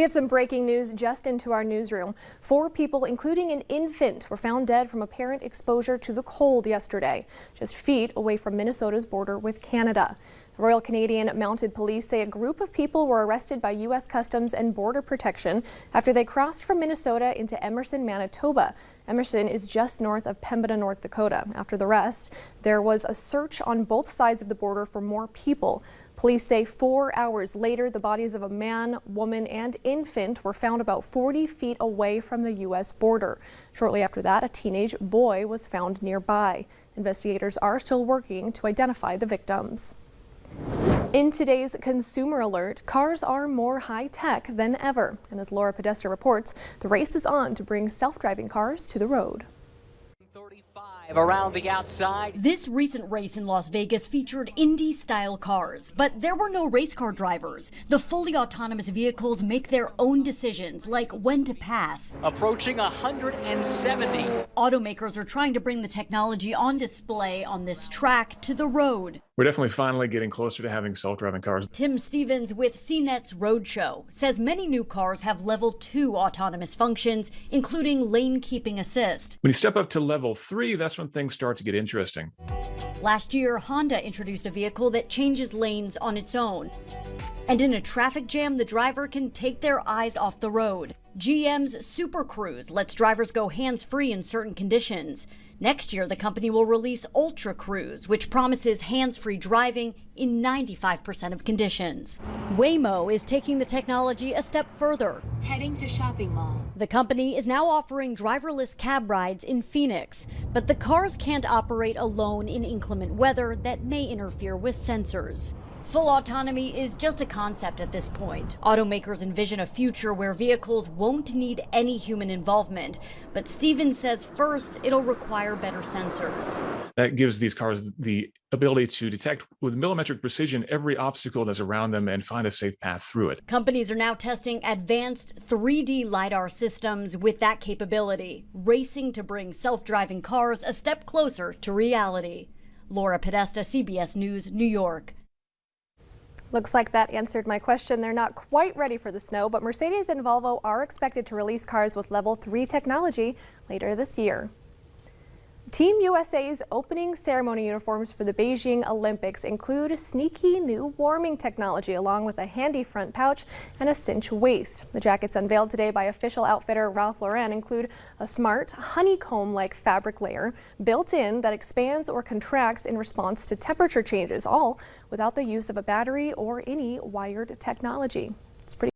We have some breaking news just into our newsroom. 4 people, including an infant, were found dead from apparent exposure to the cold yesterday, just feet away from Minnesota's border with Canada. The Royal Canadian Mounted Police say a group of people were arrested by U.S. Customs and Border Protection after they crossed from Minnesota into Emerson, Manitoba. Emerson is just north of Pembina, North Dakota. After the arrest, there was a search on both sides of the border for more people. Police say 4 hours later, the bodies of a man, woman, and infant were found about 40 feet away from the U.S. border. Shortly after that, a teenage boy was found nearby. Investigators are still working to identify the victims. In today's Consumer Alert, cars are more high-tech than ever. And as Laura Podesta reports, the race is on to bring self-driving cars to the road. 35 around the outside. This recent race in Las Vegas featured Indy-style cars, but there were no race car drivers. The fully autonomous vehicles make their own decisions, like when to pass. Approaching 170. Automakers are trying to bring the technology on display on this track to the road. We're definitely finally getting closer to having self-driving cars. Tim Stevens with CNET's Roadshow says many new cars have level 2 autonomous functions, including lane keeping assist. When you step up to level 3, that's when things start to get interesting. Last year, Honda introduced a vehicle that changes lanes on its own. And in a traffic jam, the driver can take their eyes off the road. GM's Super Cruise lets drivers go hands-free in certain conditions. Next year, the company will release Ultra Cruise, which promises hands-free driving in 95% of conditions. Waymo is taking the technology a step further. Heading to shopping mall. The company is now offering driverless cab rides in Phoenix, but the cars can't operate alone in inclement weather that may interfere with sensors. Full autonomy is just a concept at this point. Automakers envision a future where vehicles won't need any human involvement. But Stevens says first, it'll require better sensors. That gives these cars the ability to detect with millimetric precision every obstacle that's around them and find a safe path through it. Companies are now testing advanced 3D LiDAR systems with that capability, racing to bring self-driving cars a step closer to reality. Laura Podesta, CBS News, New York. Looks like that answered my question. They're not quite ready for the snow, but Mercedes and Volvo are expected to release cars with level 3 technology later this year. Team USA's opening ceremony uniforms for the Beijing Olympics include sneaky new warming technology along with a handy front pouch and a cinch waist. The jackets unveiled today by official outfitter Ralph Lauren include a smart honeycomb-like fabric layer built in that expands or contracts in response to temperature changes, all without the use of a battery or any wired technology. It's pretty